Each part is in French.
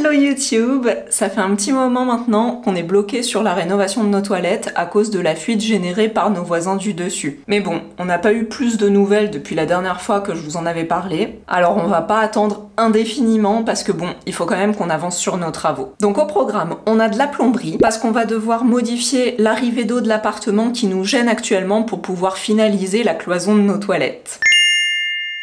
Hello YouTube! Ça fait un petit moment maintenant qu'on est bloqué sur la rénovation de nos toilettes à cause de la fuite générée par nos voisins du dessus. Mais bon, on n'a pas eu plus de nouvelles depuis la dernière fois que je vous en avais parlé, alors on va pas attendre indéfiniment parce que bon, il faut quand même qu'on avance sur nos travaux. Donc au programme, on a de la plomberie parce qu'on va devoir modifier l'arrivée d'eau de l'appartement qui nous gêne actuellement pour pouvoir finaliser la cloison de nos toilettes.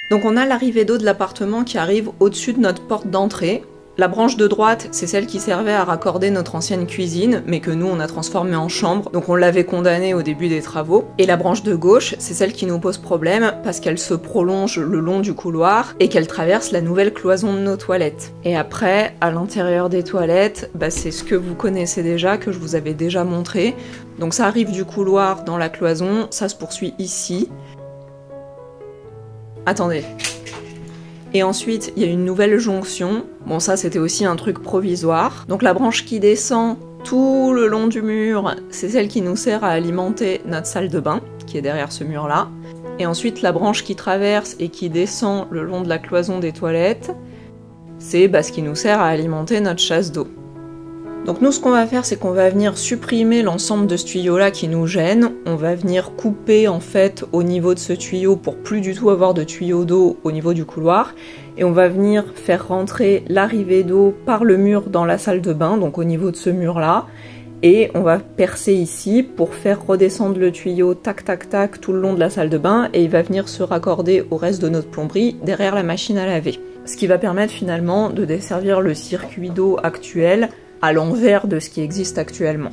Donc on a l'arrivée d'eau de l'appartement qui arrive au-dessus de notre porte d'entrée. La branche de droite, c'est celle qui servait à raccorder notre ancienne cuisine, mais que nous on a transformée en chambre, donc on l'avait condamnée au début des travaux. Et la branche de gauche, c'est celle qui nous pose problème, parce qu'elle se prolonge le long du couloir, et qu'elle traverse la nouvelle cloison de nos toilettes. Et après, à l'intérieur des toilettes, c'est ce que vous connaissez déjà, que je vous avais déjà montré. Donc ça arrive du couloir dans la cloison, ça se poursuit ici. Attendez. Et ensuite, il y a une nouvelle jonction. Bon, ça, c'était aussi un truc provisoire. Donc la branche qui descend tout le long du mur, c'est celle qui nous sert à alimenter notre salle de bain, qui est derrière ce mur-là. Et ensuite, la branche qui traverse et qui descend le long de la cloison des toilettes, c'est ce qui nous sert à alimenter notre chasse d'eau. Donc nous, ce qu'on va faire, c'est qu'on va venir supprimer l'ensemble de ce tuyau-là qui nous gêne. On va venir couper en fait au niveau de ce tuyau pour plus du tout avoir de tuyau d'eau au niveau du couloir. Et on va venir faire rentrer l'arrivée d'eau par le mur dans la salle de bain, donc au niveau de ce mur-là. Et on va percer ici pour faire redescendre le tuyau tac tac tac tout le long de la salle de bain. Et il va venir se raccorder au reste de notre plomberie derrière la machine à laver. Ce qui va permettre finalement de desservir le circuit d'eau actuel à l'envers de ce qui existe actuellement.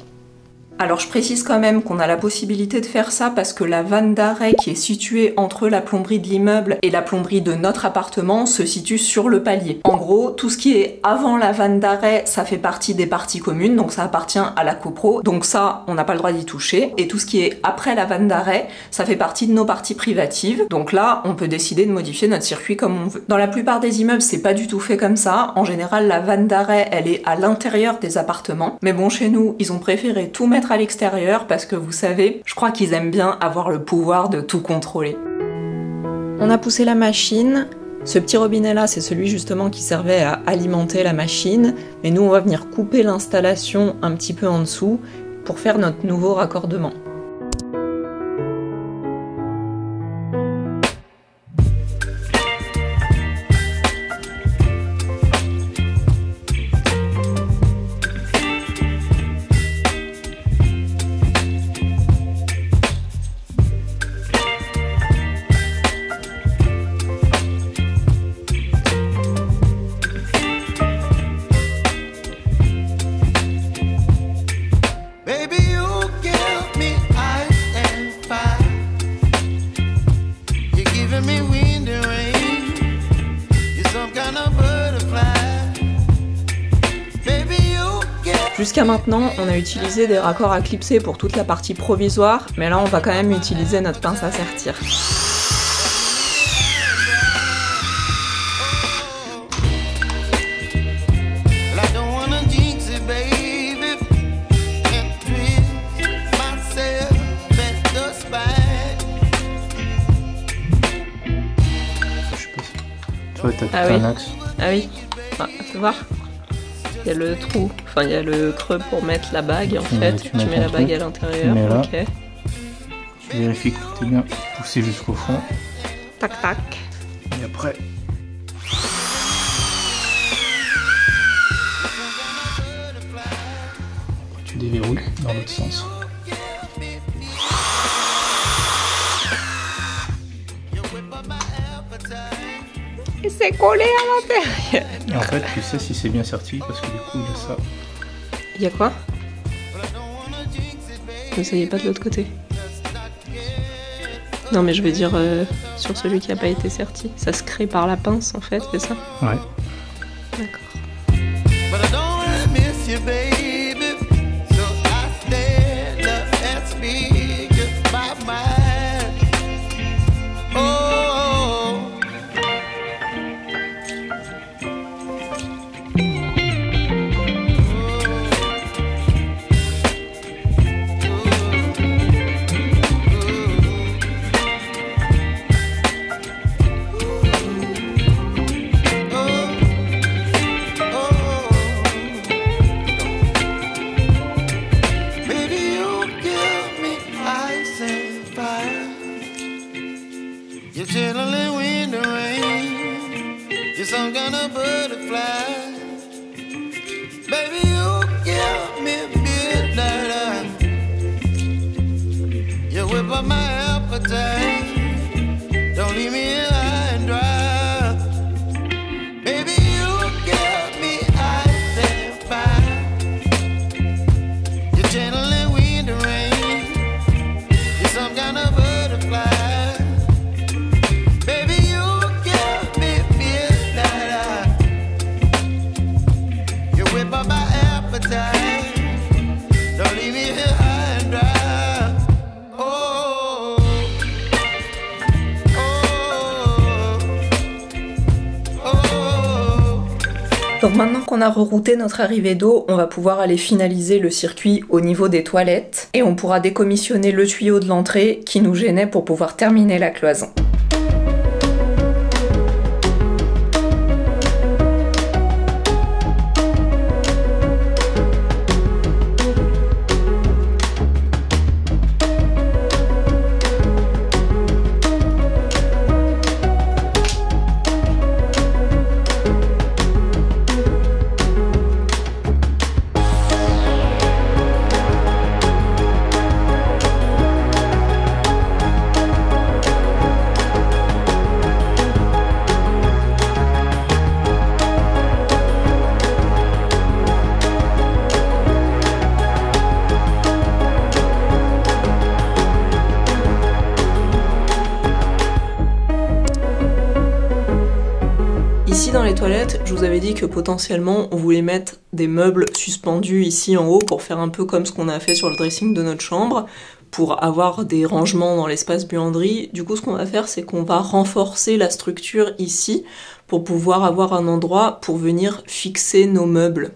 Alors je précise quand même qu'on a la possibilité de faire ça parce que la vanne d'arrêt qui est située entre la plomberie de l'immeuble et la plomberie de notre appartement se situe sur le palier. En gros, tout ce qui est avant la vanne d'arrêt, ça fait partie des parties communes, donc ça appartient à la copro, donc ça, on n'a pas le droit d'y toucher. Et tout ce qui est après la vanne d'arrêt, ça fait partie de nos parties privatives, donc là, on peut décider de modifier notre circuit comme on veut. Dans la plupart des immeubles, c'est pas du tout fait comme ça. En général, la vanne d'arrêt, elle est à l'intérieur des appartements. Mais bon, chez nous, ils ont préféré tout mettre à l'extérieur parce que vous savez, je crois qu'ils aiment bien avoir le pouvoir de tout contrôler. On a poussé la machine. Ce petit robinet là, c'est celui justement qui servait à alimenter la machine, mais nous on va venir couper l'installation un petit peu en dessous pour faire notre nouveau raccordement. Jusqu'à maintenant, on a utilisé des raccords à clipser pour toute la partie provisoire, mais là on va quand même utiliser notre pince à sertir. Ah oui. Ah oui. Ah, fais voir. Il y a le trou, enfin il y a le creux pour mettre la bague en fait. Tu mets la bague à l'intérieur. Ok. Tu vérifies que tout est bien poussé jusqu'au fond. Tac tac. Et après. Tu déverrouilles dans l'autre sens. Et c'est collé à l'intérieur. En fait, tu sais si c'est bien sorti parce que du coup, il y a ça. Il y a quoi? Mais ça y est pas de l'autre côté. Non mais je veux dire sur celui qui n'a pas été serti. Ça se crée par la pince en fait, c'est ça? Ouais. D'accord. up my appetite. Don't leave me here high and dry. Baby, you give me ice and fire. You're channeling wind and rain. You're some kind of butterfly. Baby, you give me midnight. You whip up my appetite. Don't leave me here high and dry. Donc maintenant qu'on a rerouté notre arrivée d'eau, on va pouvoir aller finaliser le circuit au niveau des toilettes et on pourra décommissionner le tuyau de l'entrée qui nous gênait pour pouvoir terminer la cloison. Ici dans les toilettes, je vous avais dit que potentiellement on voulait mettre des meubles suspendus ici en haut pour faire un peu comme ce qu'on a fait sur le dressing de notre chambre, pour avoir des rangements dans l'espace buanderie. Du coup ce qu'on va faire c'est qu'on va renforcer la structure ici pour pouvoir avoir un endroit pour venir fixer nos meubles.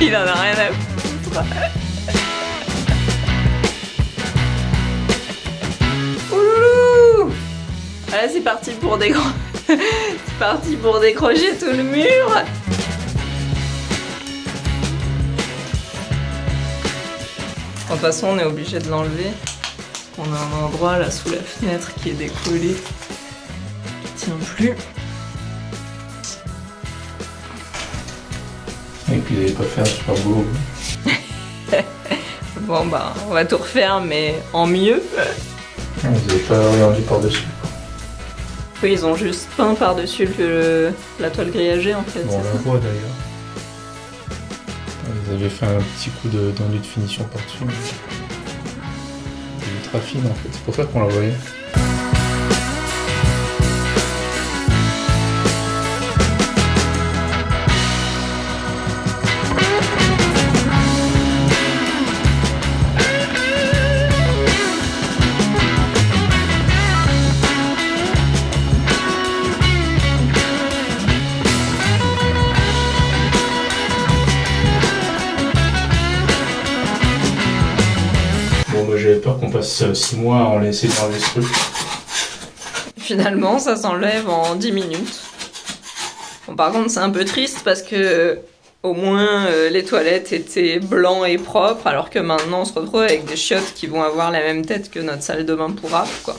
Il en a rien à foutre. Ouloulou. Voilà, c'est parti pour c'est parti pour décrocher tout le mur. De toute façon, on est obligé de l'enlever. On a un endroit là sous la fenêtre qui est décollé, qui tient plus. Et puis vous n'allez pas faire super beau. Bon bah on va tout refaire mais en mieux. Vous n'avez pas rien dit par-dessus. Oui, ils ont juste peint par-dessus la toile grillagée en fait. Bon, on la voit d'ailleurs. Vous avez fait un petit coup d'enduit de finition par-dessus. Elle est ultra fine en fait, c'est pour ça qu'on la voyait. J'avais peur qu'on passe 6 mois à en laisser d'enlever ce truc. Finalement, ça s'enlève en 10 minutes. Bon, par contre, c'est un peu triste parce que au moins les toilettes étaient blancs et propres, alors que maintenant on se retrouve avec des chiottes qui vont avoir la même tête que notre salle de bain pourrave, quoi.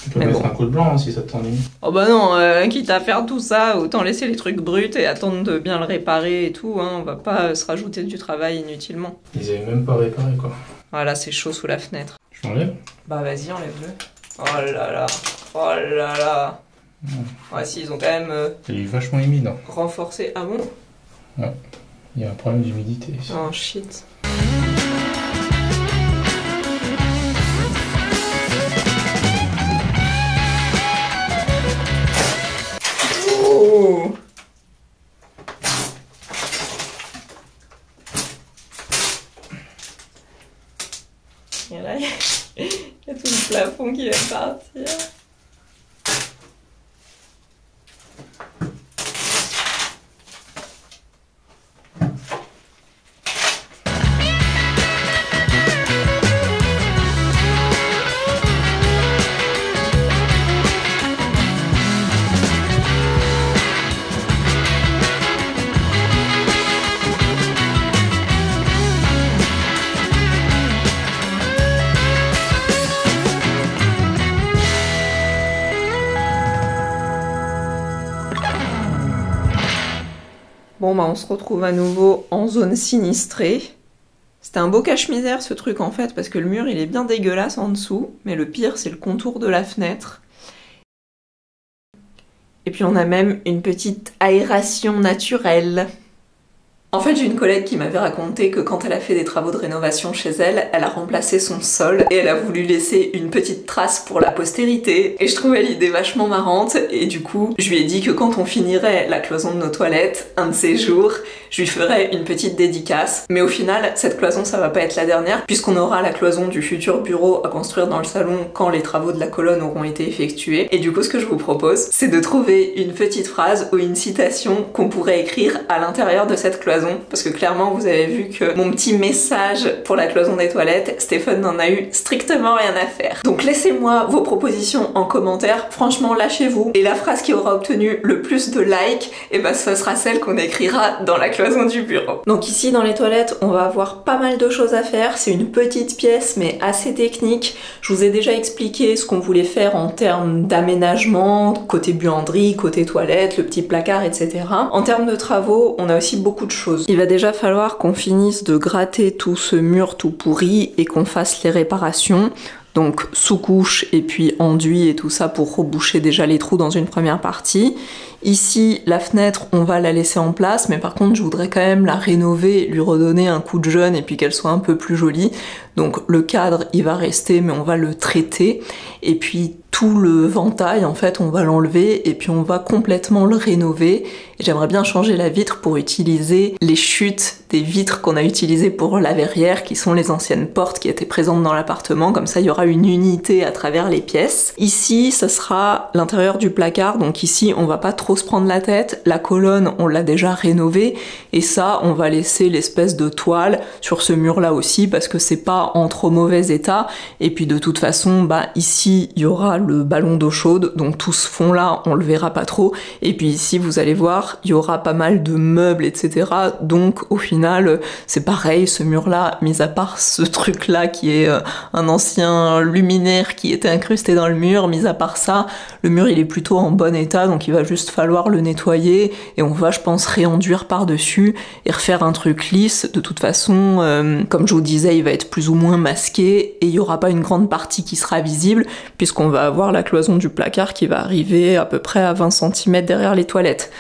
Tu peux mettre un coup de blanc hein, si ça t'ennuie. Oh bah non, quitte à faire tout ça, autant laisser les trucs bruts et attendre de bien le réparer et tout, hein, on va pas se rajouter du travail inutilement. Ils avaient même pas réparé quoi. Voilà, c'est chaud sous la fenêtre. Je l'enlève? Bah vas-y, enlève-le. Oh là là, oh là là. Ouais, si, ils ont quand même... Il est vachement humide. Hein. Renforcé. Ah bon? Ouais, il y a un problème d'humidité ici. Oh shit. Oh. Et là, il y a tout le plafond qui va partir. Bon bah on se retrouve à nouveau en zone sinistrée. C'était un beau cache-misère ce truc en fait, parce que le mur il est bien dégueulasse en dessous, mais le pire c'est le contour de la fenêtre. Et puis on a même une petite aération naturelle. En fait, j'ai une collègue qui m'avait raconté que quand elle a fait des travaux de rénovation chez elle, elle a remplacé son sol et elle a voulu laisser une petite trace pour la postérité. Et je trouvais l'idée vachement marrante et du coup, je lui ai dit que quand on finirait la cloison de nos toilettes, un de ces jours, je lui ferais une petite dédicace. Mais au final, cette cloison, ça va pas être la dernière puisqu'on aura la cloison du futur bureau à construire dans le salon quand les travaux de la colonne auront été effectués. Et du coup, ce que je vous propose, c'est de trouver une petite phrase ou une citation qu'on pourrait écrire à l'intérieur de cette cloison. Parce que clairement vous avez vu que mon petit message pour la cloison des toilettes, Stéphane n'en a eu strictement rien à faire. Donc laissez-moi vos propositions en commentaire, franchement lâchez-vous. Et la phrase qui aura obtenu le plus de likes, et ben ce sera celle qu'on écrira dans la cloison du bureau. Donc ici dans les toilettes, on va avoir pas mal de choses à faire. C'est une petite pièce mais assez technique. Je vous ai déjà expliqué ce qu'on voulait faire en termes d'aménagement, côté buanderie, côté toilette, le petit placard, etc. En termes de travaux, on a aussi beaucoup de choses. Il va déjà falloir qu'on finisse de gratter tout ce mur tout pourri et qu'on fasse les réparations. Donc sous-couche et puis enduit et tout ça pour reboucher déjà les trous dans une première partie. Ici, la fenêtre, on va la laisser en place, mais par contre, je voudrais quand même la rénover, lui redonner un coup de jeune et puis qu'elle soit un peu plus jolie. Donc le cadre, il va rester, mais on va le traiter. Et puis tout le ventail, en fait, on va l'enlever et puis on va complètement le rénover. Et j'aimerais bien changer la vitre pour utiliser les chutes des vitres qu'on a utilisées pour la verrière, qui sont les anciennes portes qui étaient présentes dans l'appartement. Comme ça, il y aura une unité à travers les pièces. Ici, ça sera l'intérieur du placard. Donc ici, on va pas trop se prendre la tête. La colonne, on l'a déjà rénovée. Et ça, on va laisser l'espèce de toile sur ce mur-là aussi, parce que c'est pas en trop mauvais état. Et puis de toute façon, bah ici, il y aura le ballon d'eau chaude. Donc tout ce fond-là, on le verra pas trop. Et puis ici, vous allez voir, il y aura pas mal de meubles, etc. Donc au final, c'est pareil, ce mur-là, mis à part ce truc-là qui est un ancien luminaire qui était incrusté dans le mur, mis à part ça, le mur il est plutôt en bon état, donc il va juste falloir le nettoyer et on va, je pense, réenduire par-dessus et refaire un truc lisse. De toute façon, comme je vous disais, il va être plus ou moins masqué et il n'y aura pas une grande partie qui sera visible puisqu'on va avoir la cloison du placard qui va arriver à peu près à 20 cm derrière les toilettes.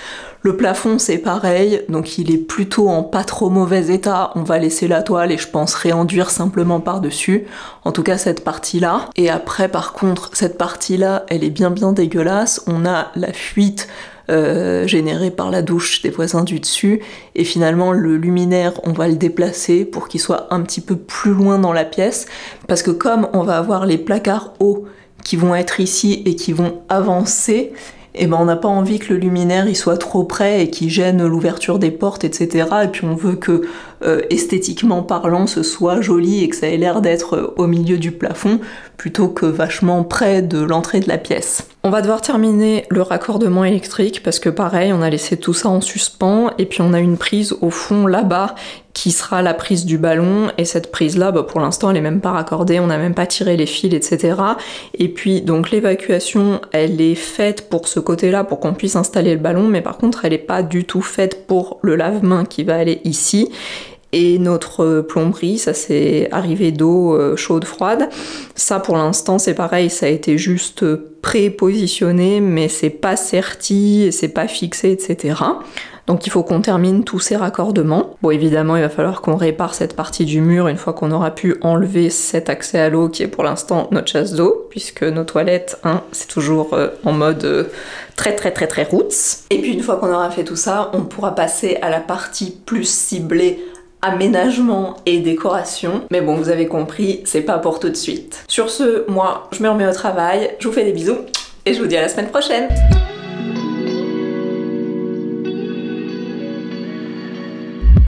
Le plafond c'est pareil, donc il est plutôt en pas trop mauvais état, on va laisser la toile et je pense réenduire simplement par-dessus, en tout cas cette partie-là. Et après par contre, cette partie-là, elle est bien dégueulasse, on a la fuite générée par la douche des voisins du dessus, et finalement le luminaire, on va le déplacer pour qu'il soit un petit peu plus loin dans la pièce, parce que comme on va avoir les placards hauts qui vont être ici et qui vont avancer, et ben on n'a pas envie que le luminaire il soit trop près et qu'il gêne l'ouverture des portes, etc. Et puis on veut que esthétiquement parlant ce soit joli et que ça ait l'air d'être au milieu du plafond plutôt que vachement près de l'entrée de la pièce. On va devoir terminer le raccordement électrique parce que pareil, on a laissé tout ça en suspens et puis on a une prise au fond là-bas qui sera la prise du ballon, et cette prise là, bah, pour l'instant elle est même pas raccordée, on n'a même pas tiré les fils, etc. Et puis donc l'évacuation elle est faite pour ce côté là pour qu'on puisse installer le ballon, mais par contre elle est pas du tout faite pour le lave-main qui va aller ici. Et notre plomberie, ça c'est arrivé d'eau chaude froide. Ça pour l'instant c'est pareil, ça a été juste pré-positionné, mais c'est pas serti, c'est pas fixé, etc. Donc il faut qu'on termine tous ces raccordements. Bon évidemment il va falloir qu'on répare cette partie du mur une fois qu'on aura pu enlever cet accès à l'eau qui est pour l'instant notre chasse d'eau, puisque nos toilettes, hein, c'est toujours en mode très roots. Et puis une fois qu'on aura fait tout ça, on pourra passer à la partie plus ciblée aménagement et décoration. Mais bon, vous avez compris, c'est pas pour tout de suite. Sur ce, moi, je me remets au travail, je vous fais des bisous et je vous dis à la semaine prochaine.